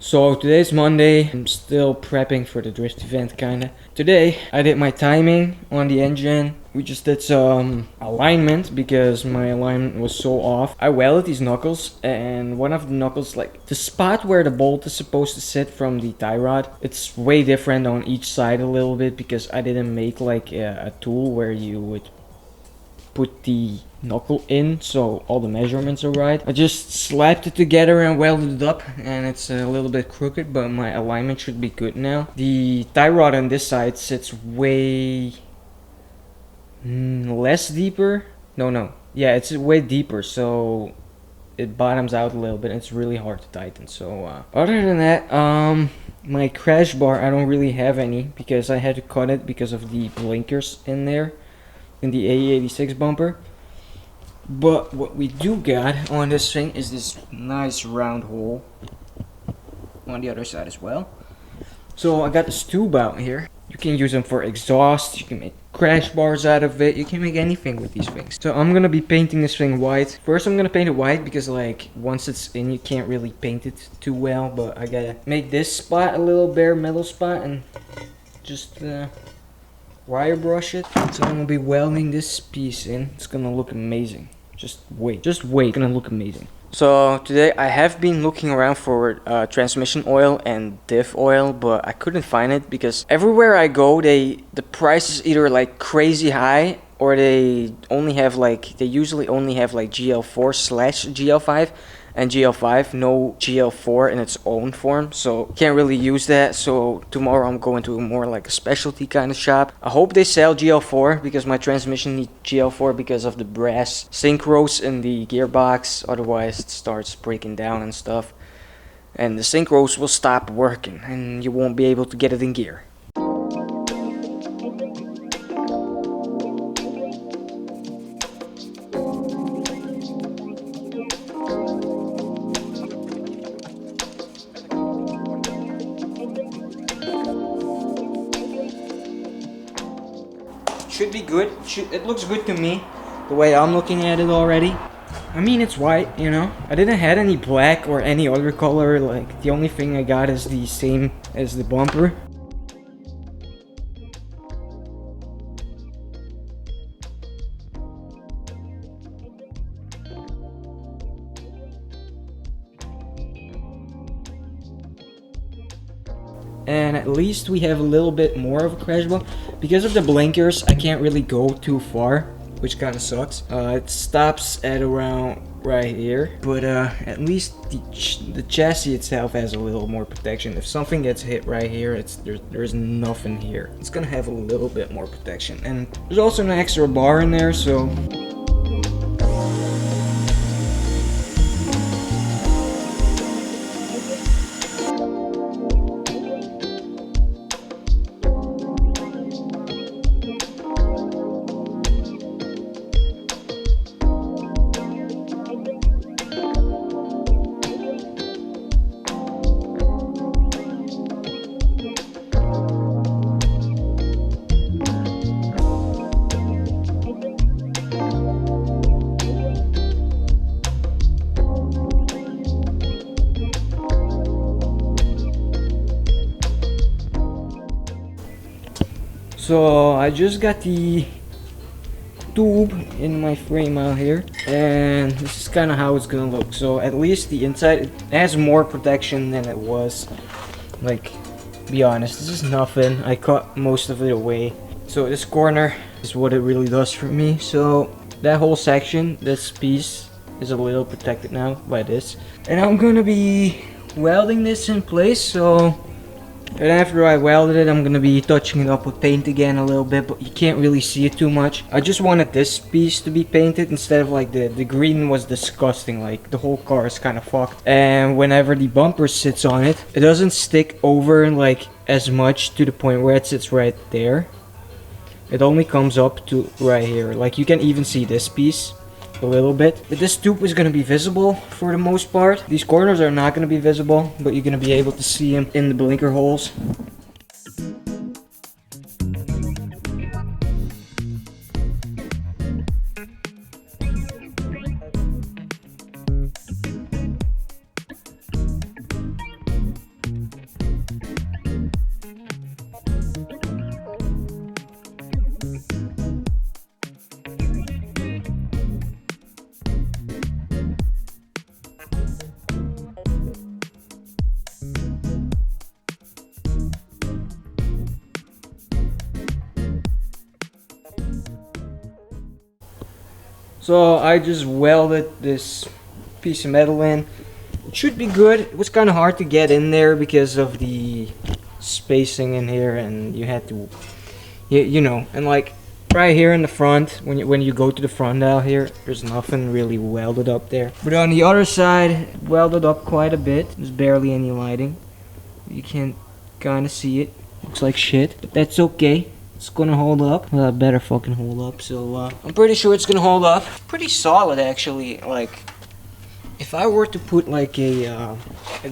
So today's Monday, I'm still prepping for the drift event kinda. Today I did my timing on the engine. We just did some alignment because my alignment was so off. I welded these knuckles, and one of the knuckles, like the spot where the bolt is supposed to sit from the tie rod, it's way different on each side a little bit because I didn't make like a tool where you would put the knuckle in so all the measurements are right. I just slapped it together and welded it up, and it's a little bit crooked, but my alignment should be good now. The tie rod on this side sits way less deeper. Yeah, it's way deeper, so it bottoms out a little bit. It's really hard to tighten. So other than that, my crash bar, I don't really have any because I had to cut it because of the blinkers in there in the AE86 bumper. But what we do got on this thing is this nice round hole on the other side as well. So I got this tube out here. You can use them for exhaust, you can make crash bars out of it, you can make anything with these things. So I'm gonna be painting this thing white. First I'm gonna paint it white because like once it's in you can't really paint it too well, but I gotta make this spot a little bare metal spot and just wire brush it. So I'm gonna be welding this piece in. It's gonna look amazing. Just wait, it's gonna look amazing. So today I have been looking around for transmission oil and diff oil, but I couldn't find it because everywhere I go the price is either like crazy high or they usually only have like GL4/GL5 and GL5, no GL4 in its own form, so can't really use that. So tomorrow I'm going to more like a specialty kind of shop. I hope they sell GL4 because my transmission needs GL4 because of the brass synchros in the gearbox, otherwise it starts breaking down and stuff, and the synchros will stop working and you won't be able to get it in gear. Should be good. It looks good to me, the way I'm looking at it already. I mean, it's white, you know. I didn't have any black or any other color. Like, the only thing I got is the same as the bumper. And at least we have a little bit more of a crash bar. Because of the blinkers, I can't really go too far, which kind of sucks. It stops at around right here, but at least the chassis itself has a little more protection. If something gets hit right here, there's nothing here. It's gonna have a little bit more protection, and there's also an extra bar in there, so. So I just got the tube in my frame out here, and this is kind of how it's gonna look. So at least the inside, it has more protection than it was. Like, be honest, this is nothing. I cut most of it away. So this corner is what it really does for me. So That whole section, this piece, is a little protected now by this. And I'm gonna be welding this in place, so... And after I welded it, I'm gonna be touching it up with paint again a little bit, but you can't really see it too much. I just wanted this piece to be painted instead of like the green was disgusting. Like the whole car is kind of fucked. And whenever the bumper sits on it, it doesn't stick over like as much to the point where it sits right there. It only comes up to right here. Like you can even see this piece a little bit. But this tube is going to be visible for the most part. These corners are not going to be visible, but you're going to be able to see them in the blinker holes. So I just welded this piece of metal in. It should be good. It was kind of hard to get in there because of the spacing in here, and you had to, you know, and like right here in the front, when you go to the front out here, there's nothing really welded up there. But on the other side, welded up quite a bit. There's barely any lighting. You can kind of see it. Looks like shit, but that's okay. It's gonna hold up. Well, it better fucking hold up. So I'm pretty sure it's gonna hold up. Pretty solid actually. Like if I were to put like a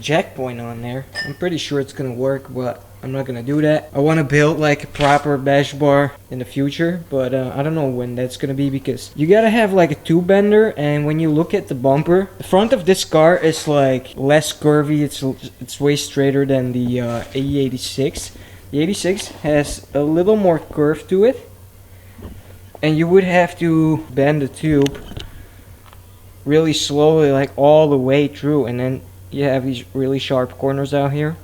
jack point on there, I'm pretty sure it's gonna work, but I'm not gonna do that. I want to build like a proper bash bar in the future, but I don't know when that's gonna be, because you gotta have like a tube bender, and when you look at the bumper, the front of this car is like less curvy. It's way straighter than the E86. The 86 has a little more curve to it, and you would have to bend the tube really slowly, like all the way through, and then you have these really sharp corners out here.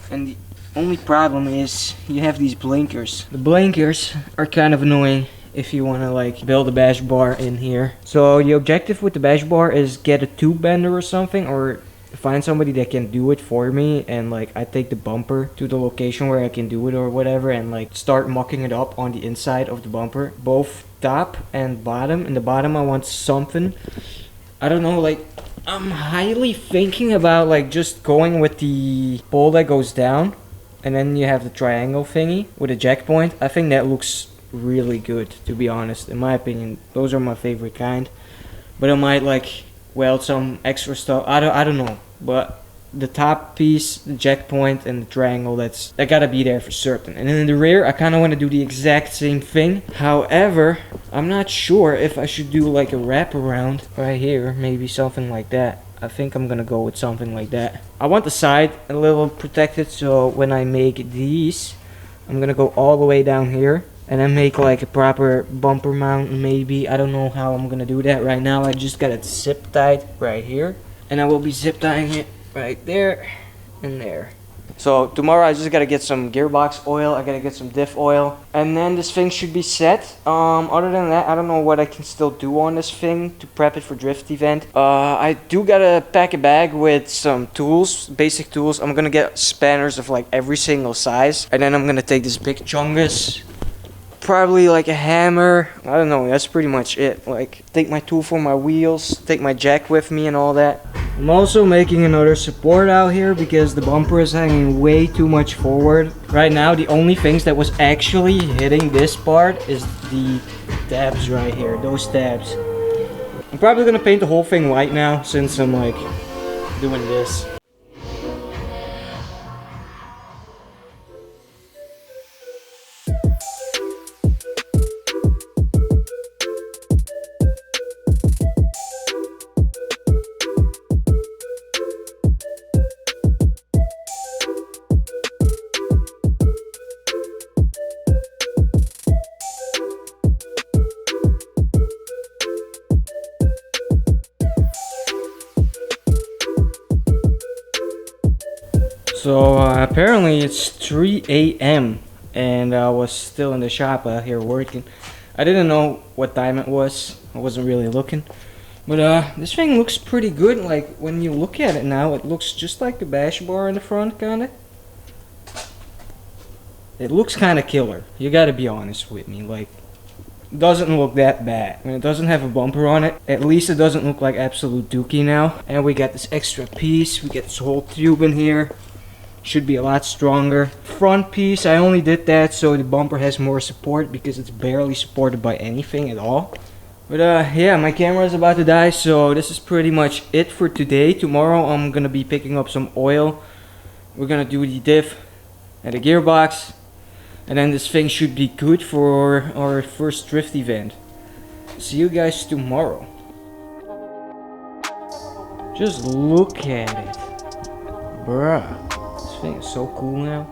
And the only problem is you have these blinkers. The blinkers are kind of annoying if you want to like build a bash bar in here. So the objective with the bash bar is get a tube bender or something, or find somebody that can do it for me, and like I take the bumper to the location where I can do it or whatever, and like start mucking it up on the inside of the bumper, both top and bottom. In the bottom I want something, I don't know, like I'm highly thinking about like just going with the pole that goes down, and then you have the triangle thingy with a jack point. I think that looks really good, to be honest. In my opinion, those are my favorite kind. But I might like weld some extra stuff. I don't know, but the top piece, the jack point, and the triangle, that gotta be there for certain. And then in the rear, I kind of want to do the exact same thing. However, I'm not sure if I should do like a wraparound right here, maybe something like that. I think I'm gonna go with something like that. I want the side a little protected, so when I make these, I'm gonna go all the way down here, and then make like a proper bumper mount maybe. I don't know how I'm gonna do that right now. I just got it zip tied right here, and I will be zip tying it right there and there. So tomorrow I just gotta get some gearbox oil, I gotta get some diff oil, and then this thing should be set. Other than that, I don't know what I can still do on this thing to prep it for drift event. I do gotta pack a bag with some tools, basic tools. I'm gonna get spanners of like every single size, and then I'm gonna take this big chungus, probably like a hammer. I don't know, that's pretty much it. Like take my tool for my wheels, take my jack with me and all that. I'm also making another support out here because the bumper is hanging way too much forward. Right now the only things that was actually hitting this part is the tabs right here, those tabs. I'm probably gonna paint the whole thing white now since I'm like doing this. So apparently it's 3 a.m. and I was still in the shop out here working. I didn't know what time it was. I wasn't really looking. But this thing looks pretty good. Like when you look at it now, it looks just like the bash bar in the front, kinda. It looks kinda killer. You gotta be honest with me. Like, it doesn't look that bad. I mean, it doesn't have a bumper on it. At least it doesn't look like absolute dookie now. And we got this extra piece. We get this whole tube in here. Should be a lot stronger. Front piece, I only did that so the bumper has more support because it's barely supported by anything at all. But yeah, my camera is about to die, so this is pretty much it for today. Tomorrow I'm gonna be picking up some oil. We're gonna do the diff and the gearbox. And then this thing should be good for our first drift event. See you guys tomorrow. Just look at it. Bruh. This thing is so cool now.